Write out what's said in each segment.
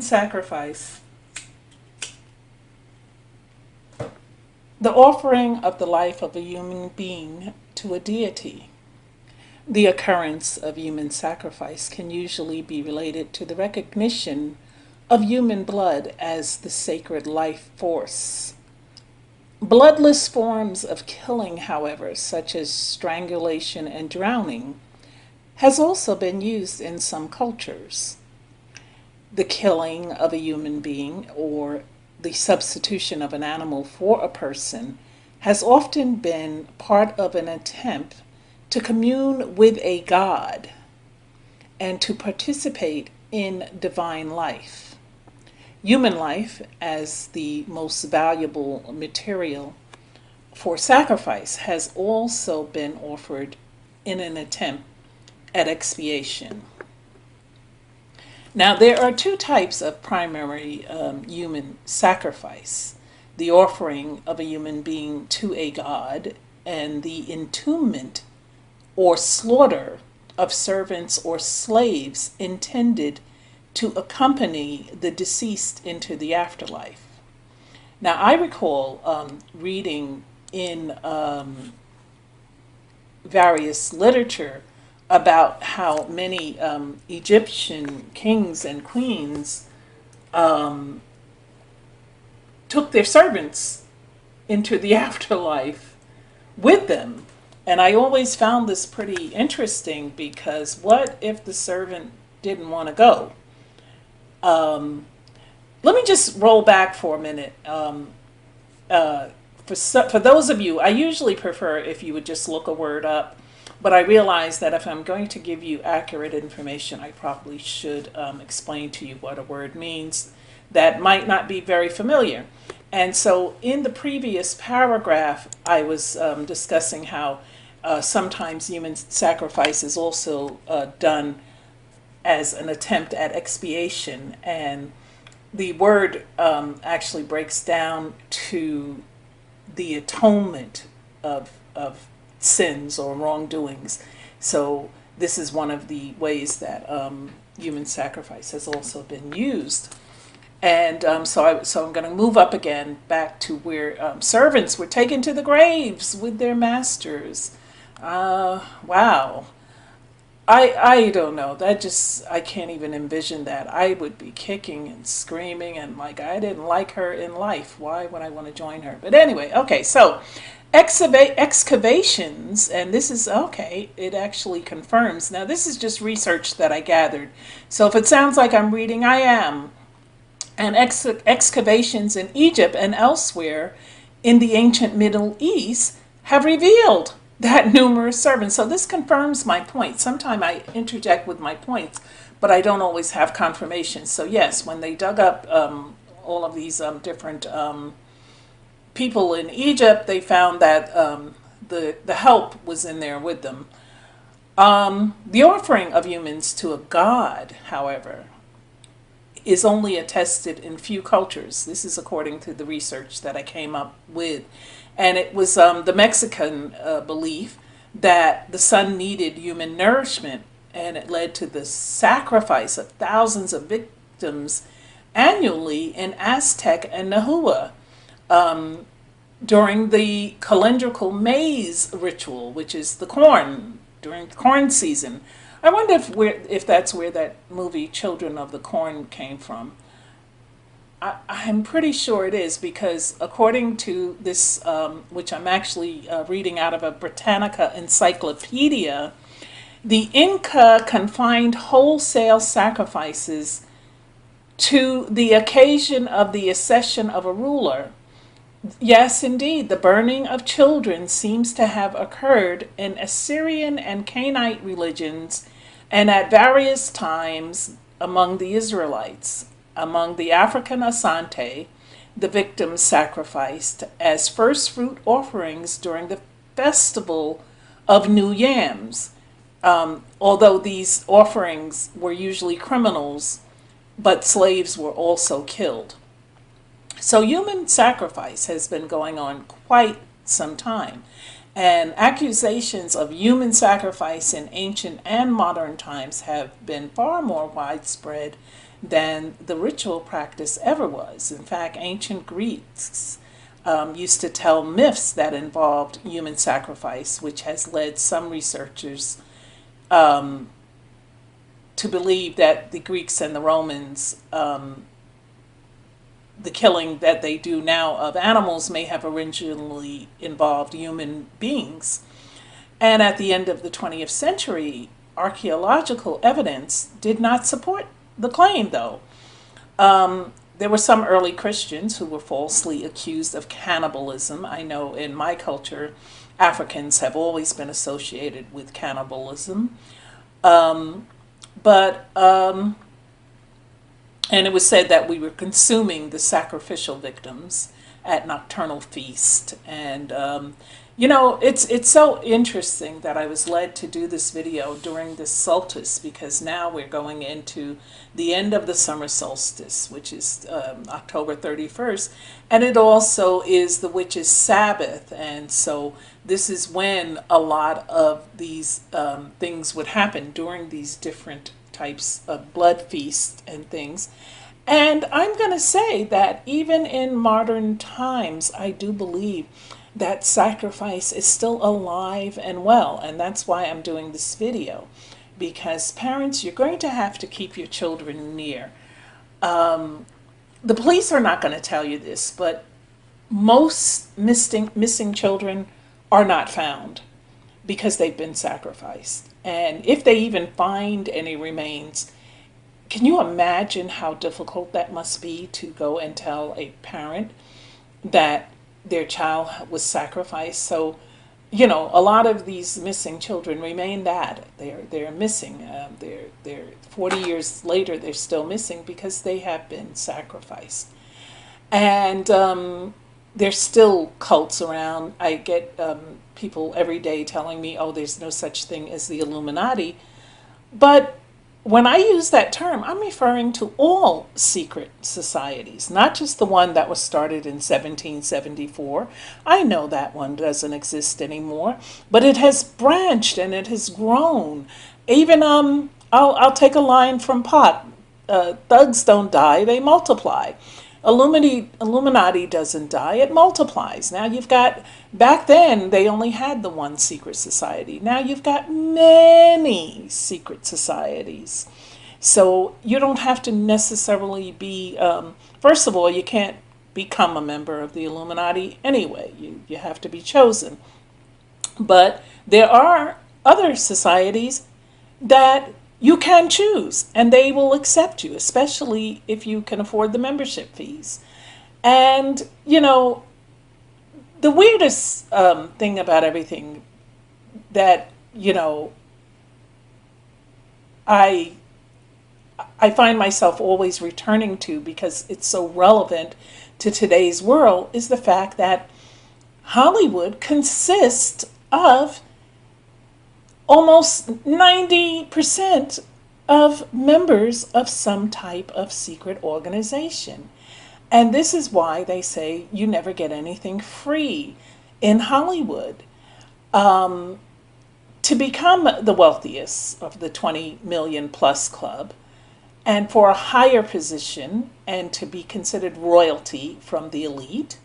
sacrifice. The offering of the life of a human being to a deity. The occurrence of human sacrifice can usually be related to the recognition of human blood as the sacred life force. Bloodless forms of killing, however, such as strangulation and drowning, has also been used in some cultures. The killing of a human being or the substitution of an animal for a person has often been part of an attempt to commune with a god and to participate in divine life. Human life, as the most valuable material for sacrifice, has also been offered in an attempt at expiation. Now, there are two types of primary human sacrifice: the offering of a human being to a god, and the entombment or slaughter of servants or slaves intended to accompany the deceased into the afterlife. Now, I recall reading in various literature about how many Egyptian kings and queens took their servants into the afterlife with them. And I always found this pretty interesting, because what if the servant didn't want to go? Let me just roll back for a minute. For those of you, I usually prefer if you would just look a word up, but I realize that if I'm going to give you accurate information, I probably should explain to you what a word means that might not be very familiar. And so in the previous paragraph, I was discussing how sometimes human sacrifice is also done as an attempt at expiation. And the word actually breaks down to the atonement of sins or wrongdoings. So this is one of the ways that human sacrifice has also been used. And so I'm going to move up again back to where servants were taken to the graves with their masters. Wow. I don't know. I can't even envision that. I would be kicking and screaming and like, I didn't like her in life. Why would I want to join her? But anyway, okay, so excavations, and this is, okay, it actually confirms. Now, this is just research that I gathered. So if it sounds like I'm reading, I am. And excavations in Egypt and elsewhere in the ancient Middle East have revealed that numerous servants. So this confirms my point. Sometimes I interject with my points, but I don't always have confirmation. So yes, when they dug up all of these different people in Egypt, they found that the help was in there with them. The offering of humans to a god, however, is only attested in few cultures. This is according to the research that I came up with. And it was the Mexican belief that the sun needed human nourishment, and it led to the sacrifice of thousands of victims annually in Aztec and Nahua during the calendrical maize ritual, which is the corn, during the corn season. I wonder if that's where that movie Children of the Corn came from. I'm pretty sure it is, because according to this, which I'm actually reading out of a Britannica encyclopedia, the Inca confined wholesale sacrifices to the occasion of the accession of a ruler. Yes, indeed, the burning of children seems to have occurred in Assyrian and Canaanite religions and at various times among the Israelites. Among the African Asante, the victims sacrificed as first fruit offerings during the festival of New Yams. Although these offerings were usually criminals, but slaves were also killed. So human sacrifice has been going on quite some time. And accusations of human sacrifice in ancient and modern times have been far more widespread than the ritual practice ever was. In fact, ancient Greeks used to tell myths that involved human sacrifice, which has led some researchers to believe that the Greeks and the Romans, the killing that they do now of animals, may have originally involved human beings. And at the end of the 20th century, archaeological evidence did not support the claim, though. There were some early Christians who were falsely accused of cannibalism. I know in my culture, Africans have always been associated with cannibalism. And it was said that we were consuming the sacrificial victims at nocturnal feast. And, it's so interesting that I was led to do this video during this solstice, because now we're going into the end of the summer solstice, which is October 31st. And it also is the witches' Sabbath. And so this is when a lot of these things would happen during these different types of blood feasts and things. And I'm going to say that even in modern times, I do believe that sacrifice is still alive and well. And that's why I'm doing this video. Because parents, you're going to have to keep your children near. The police are not going to tell you this, but most missing children are not found because they've been sacrificed. And if they even find any remains, can you imagine how difficult that must be to go and tell a parent that their child was sacrificed? So, a lot of these missing children remain that. They're missing. They're 40 years later, they're still missing because they have been sacrificed. And there's still cults around. I get people every day telling me, oh, there's no such thing as the Illuminati. But when I use that term, I'm referring to all secret societies, not just the one that was started in 1774. I know that one doesn't exist anymore, but it has branched and it has grown. Even, I'll take a line from Pot. Thugs don't die, they multiply. Illuminati doesn't die, it multiplies. Now you've got, back then they only had the one secret society. Now you've got many secret societies. So you don't have to necessarily be, first of all, you can't become a member of the Illuminati anyway. You have to be chosen. But there are other societies that you can choose, and they will accept you, especially if you can afford the membership fees. And, the weirdest thing about everything that, I find myself always returning to because it's so relevant to today's world is the fact that Hollywood consists of almost 90% of members of some type of secret organization. And this is why they say you never get anything free in Hollywood. To become the wealthiest of the 20 million plus club, and for a higher position and to be considered royalty from the elite,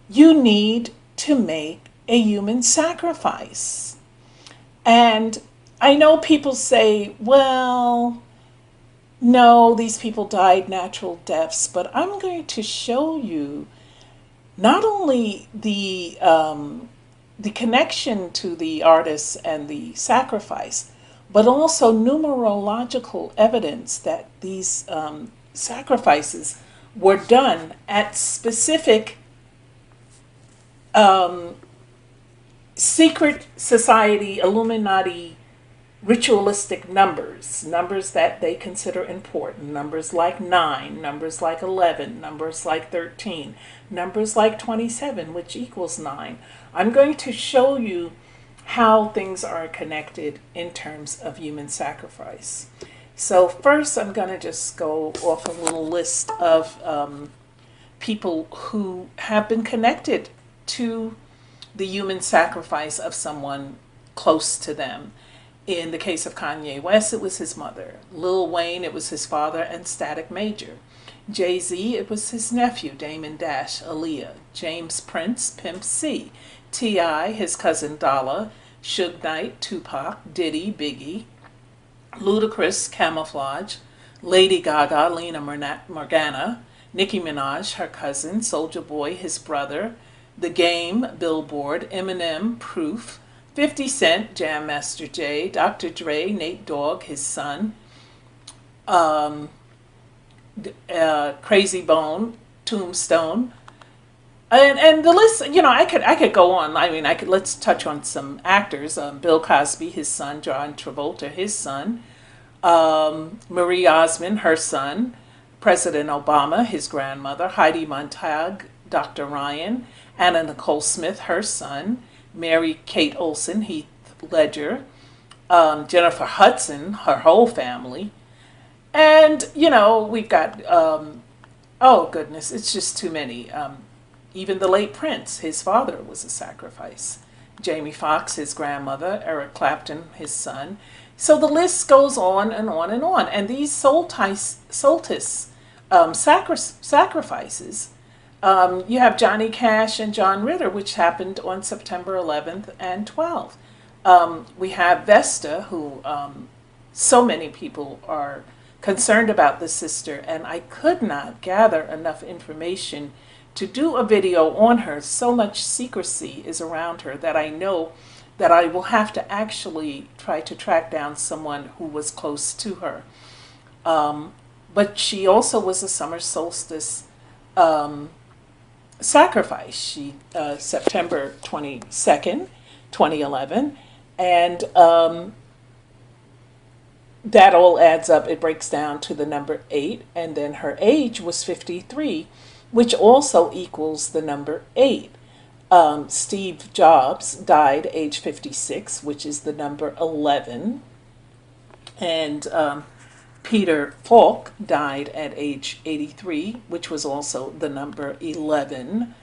you need to make a human sacrifice. And I know people say, well, no, these people died natural deaths, but I'm going to show you not only the connection to the artists and the sacrifice, but also numerological evidence that these sacrifices were done at specific secret society, Illuminati, ritualistic numbers that they consider important, numbers like 9, numbers like 11, numbers like 13, numbers like 27, which equals 9. I'm going to show you how things are connected in terms of human sacrifice. So first I'm going to just go off a little list of people who have been connected to the human sacrifice of someone close to them. In the case of Kanye West, it was his mother. Lil Wayne, it was his father and Static Major. Jay-Z, it was his nephew, Damon Dash, Aaliyah. James Prince, Pimp C. T.I., his cousin Dollar. Suge Knight, Tupac. Diddy, Biggie. Ludacris, Camouflage. Lady Gaga, Lena Morgana. Nicki Minaj, her cousin. Soulja Boy, his brother. The Game, Billboard. Eminem, Proof. 50 Cent, Jam Master Jay. Dr. Dre, Nate Dogg, his son. Crazy Bone, Tombstone, and the list. I could go on. I mean, let's touch on some actors. Bill Cosby, his son. John Travolta, his son. Marie Osmond, her son. President Obama, his grandmother. Heidi Montag, Dr. Ryan. Anna Nicole Smith, her son. Mary Kate Olsen, Heath Ledger. Jennifer Hudson, her whole family. And, we've got, oh goodness, it's just too many. Even the late Prince, his father was a sacrifice. Jamie Foxx, his grandmother. Eric Clapton, his son. So the list goes on and on and on. And these solstice sacrifices, you have Johnny Cash and John Ritter, which happened on September 11th and 12th. We have Vesta, who so many people are concerned about the sister, and I could not gather enough information to do a video on her. So much secrecy is around her that I know that I will have to actually try to track down someone who was close to her. But she also was a summer solstice sacrifice. She September 22nd, 2011, and that all adds up. It breaks down to the number 8, and then her age was 53, which also equals the number 8. Steve Jobs died age 56, which is the number 11. And Peter Falk died at age 83, which was also the number 11.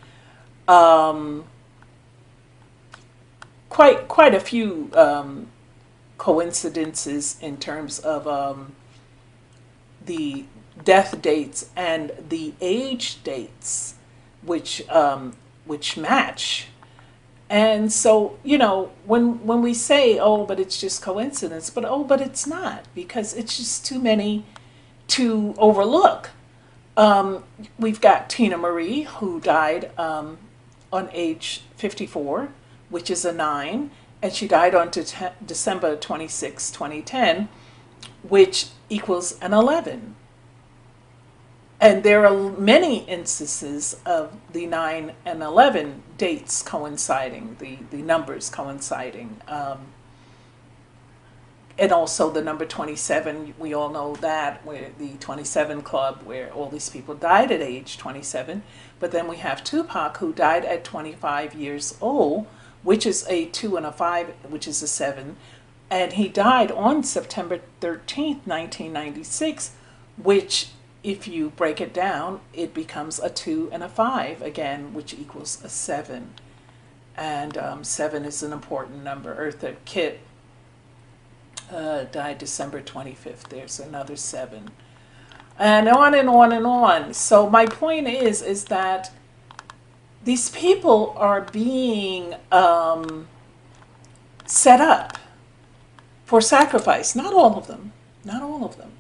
Quite a few coincidences in terms of the death dates and the age dates, which match. And so, when we say, oh, but it's just coincidence, but it's not, because it's just too many to overlook. We've got Tina Marie, who died on age 54, which is a 9, and she died on December 26, 2010, which equals an 11. And there are many instances of the 9 and 11 dates coinciding, the numbers coinciding. And also the number 27, we all know that, where the 27 Club, where all these people died at age 27. But then we have Tupac, who died at 25 years old, which is a 2 and a 5, which is a 7. And he died on September 13th, 1996, which, if you break it down, it becomes a 2 and a 5 again, which equals a 7. And 7 is an important number. Eartha Kitt died December 25th. There's another 7. And on and on and on. So my point is that these people are being set up for sacrifice. Not all of them. Not all of them.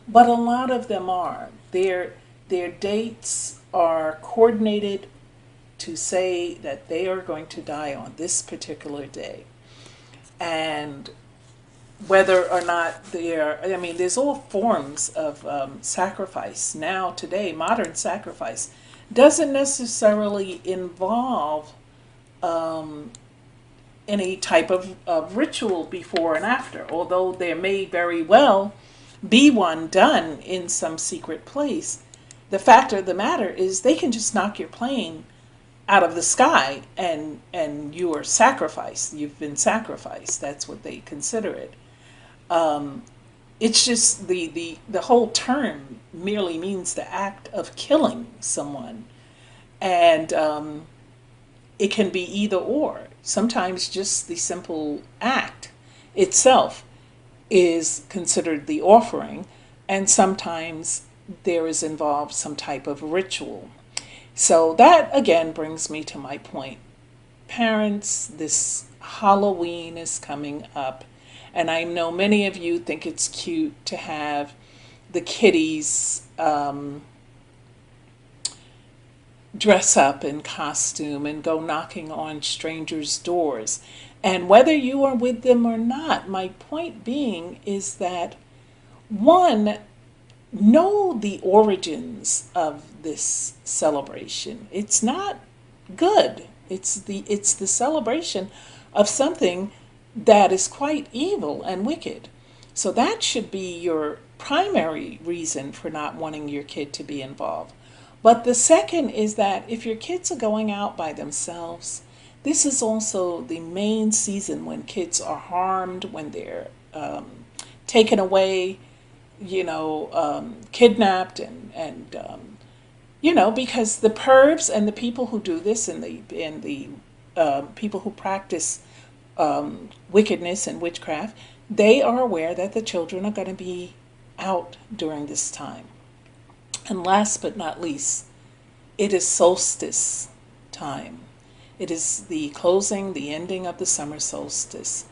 But a lot of them are. Their dates are coordinated to say that they are going to die on this particular day. And whether or not there's all forms of sacrifice. Now, today, modern sacrifice doesn't necessarily involve any type of ritual before and after, although there may very well be one done in some secret place. The fact of the matter is they can just knock your plane out of the sky and you are sacrificed. You've been sacrificed. That's what they consider it. It's just the whole term merely means the act of killing someone. And it can be either or. Sometimes just the simple act itself is considered the offering, and sometimes there is involved some type of ritual. So that again brings me to my point. Parents, this Halloween is coming up, and I know many of you think it's cute to have the kiddies dress up in costume and go knocking on strangers' doors. And whether you are with them or not, my point being is that one, know the origins of this celebration. It's not good. It's the celebration of something that is quite evil and wicked. So that should be your primary reason for not wanting your kid to be involved. But the second is that if your kids are going out by themselves, this is also the main season when kids are harmed, when they're taken away, kidnapped, and because the pervs and the people who do this, and the people who practice wickedness and witchcraft, they are aware that the children are going to be out during this time. And last but not least, it is solstice time. It is the closing, the ending of the summer solstice.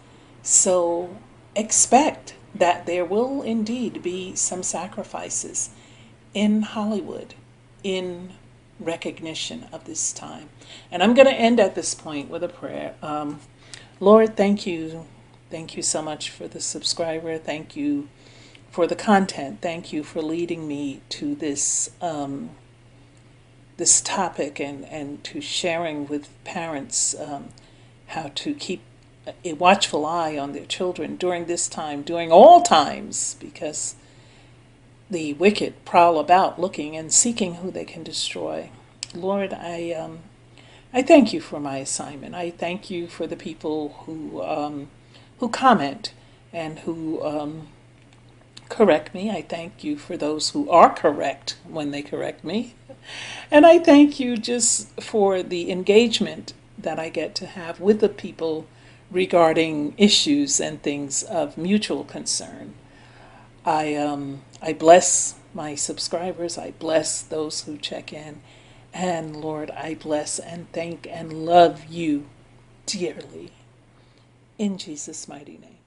So expect that there will indeed be some sacrifices in Hollywood in recognition of this time. And I'm going to end at this point with a prayer. Lord, thank you. Thank you so much for the subscriber. Thank you for the content. Thank you for leading me to this this topic, and to sharing with parents how to keep a watchful eye on their children during this time, during all times, because the wicked prowl about looking and seeking who they can destroy. Lord, I thank you for my assignment. I thank you for the people who comment and who correct me. I thank you for those who are correct when they correct me. And I thank you just for the engagement that I get to have with the people regarding issues and things of mutual concern. I bless my subscribers. I bless those who check in. And Lord, I bless and thank and love you dearly. In Jesus' mighty name.